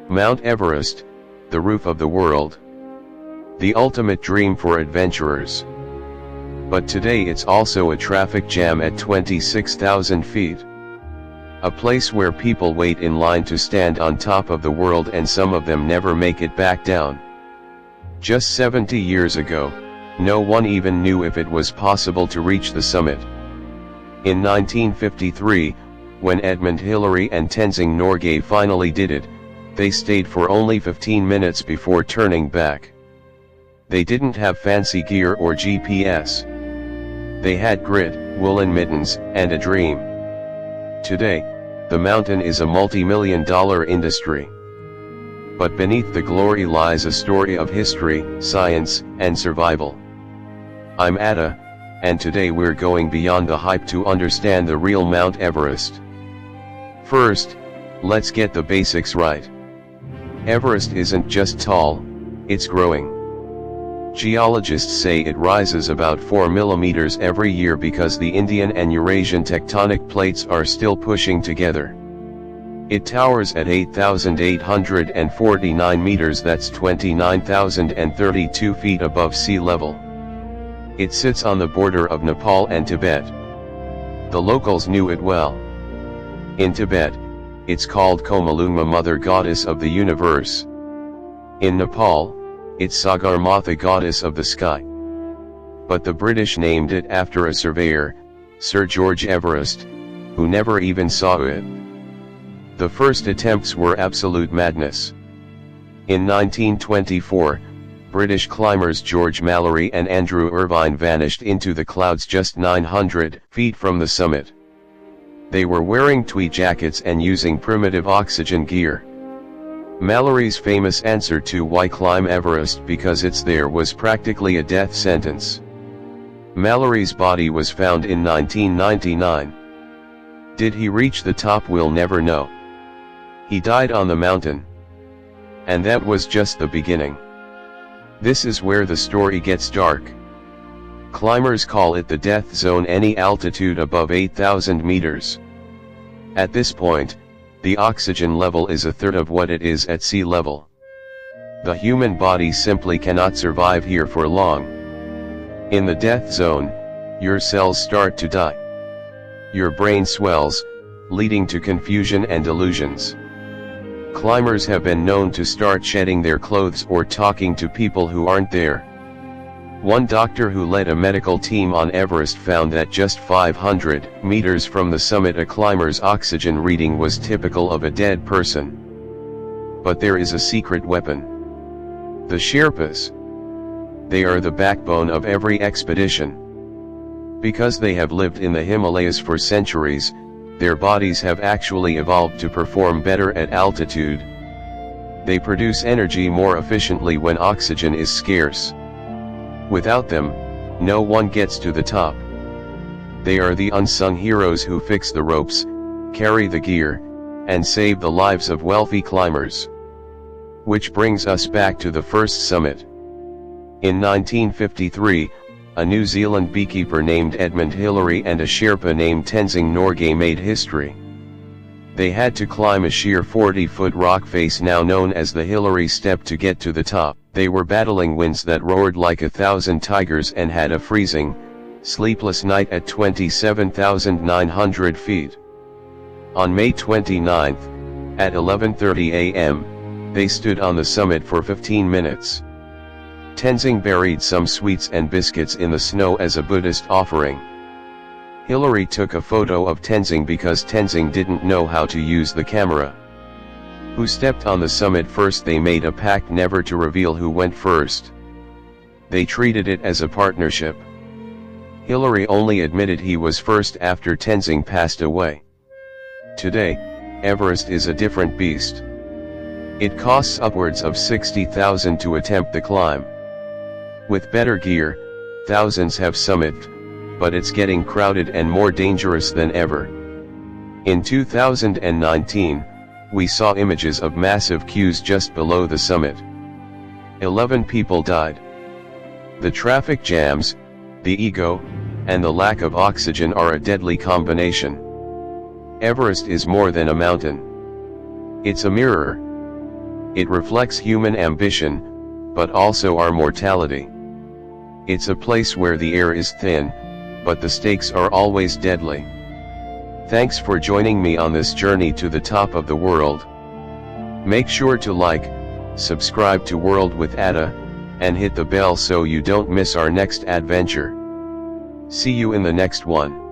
Mount Everest, the roof of the world. The ultimate dream for adventurers. But today it's also a traffic jam at 26,000 feet. A place where people wait in line to stand on top of the world, and some of them never make it back down. Just 70 years ago, no one even knew if it was possible to reach the summit. In 1953, when Edmund Hillary and Tenzing Norgay finally did it, they stayed for only 15 minutes before turning back. They didn't have fancy gear or GPS. They had grit, woolen mittens, and a dream. Today, the mountain is a multi-million-dollar industry. But beneath the glory lies a story of history, science, and survival. I'm Atta, and today we're going beyond the hype to understand the real Mount Everest. First, let's get the basics right. Everest isn't just tall, it's growing. Geologists say it rises about 4 millimeters every year because the Indian and Eurasian tectonic plates are still pushing together. It towers at 8,849 meters, that's 29,032 feet above sea level. It sits on the border of Nepal and Tibet. The locals knew it well. In Tibet, it's called Komalungma, Mother Goddess of the Universe. In Nepal, it's Sagarmatha, Goddess of the Sky. But the British named it after a surveyor, Sir George Everest, who never even saw it. The first attempts were absolute madness. In 1924, British climbers George Mallory and Andrew Irvine vanished into the clouds just 900 feet from the summit. They were wearing tweed jackets and using primitive oxygen gear. Mallory's famous answer to why climb Everest because it's there was practically a death sentence. Mallory's body was found in 1999. Did he reach the top? We'll never know. He died on the mountain. And that was just the beginning. This is where the story gets dark. Climbers call it the death zone, any altitude above 8,000 meters. At this point, the oxygen level is a third of what it is at sea level. The human body simply cannot survive here for long. In the death zone, your cells start to die. Your brain swells, leading to confusion and delusions. Climbers have been known to start shedding their clothes or talking to people who aren't there. One doctor who led a medical team on Everest found that just 500 meters from the summit a climber's oxygen reading was typical of a dead person. But there is a secret weapon. The Sherpas. They are the backbone of every expedition. Because they have lived in the Himalayas for centuries, their bodies have actually evolved to perform better at altitude. They produce energy more efficiently when oxygen is scarce. Without them, no one gets to the top. They are the unsung heroes who fix the ropes, carry the gear, and save the lives of wealthy climbers. Which brings us back to the first summit. In 1953, a New Zealand beekeeper named Edmund Hillary and a Sherpa named Tenzing Norgay made history. They had to climb a sheer 40-foot rock face now known as the Hillary Step to get to the top. They were battling winds that roared like 1,000 tigers and had a freezing, sleepless night at 27,900 feet. On May 29th, at 11:30 a.m., they stood on the summit for 15 minutes. Tenzing buried some sweets and biscuits in the snow as a Buddhist offering. Hillary took a photo of Tenzing because Tenzing didn't know how to use the camera. Who stepped on the summit first? They made a pact never to reveal who went first. They treated it as a partnership. Hillary only admitted he was first after Tenzing passed away. Today, Everest is a different beast. It costs upwards of $60,000 to attempt the climb. With better gear, thousands have summited, but it's getting crowded and more dangerous than ever. In 2019, we saw images of massive queues just below the summit. 11 people died. The traffic jams, the ego, and the lack of oxygen are a deadly combination. Everest is more than a mountain. It's a mirror. It reflects human ambition, but also our mortality. It's a place where the air is thin, but the stakes are always deadly. Thanks for joining me on this journey to the top of the world. Make sure to like, subscribe to World with Ada, and hit the bell so you don't miss our next adventure. See you in the next one.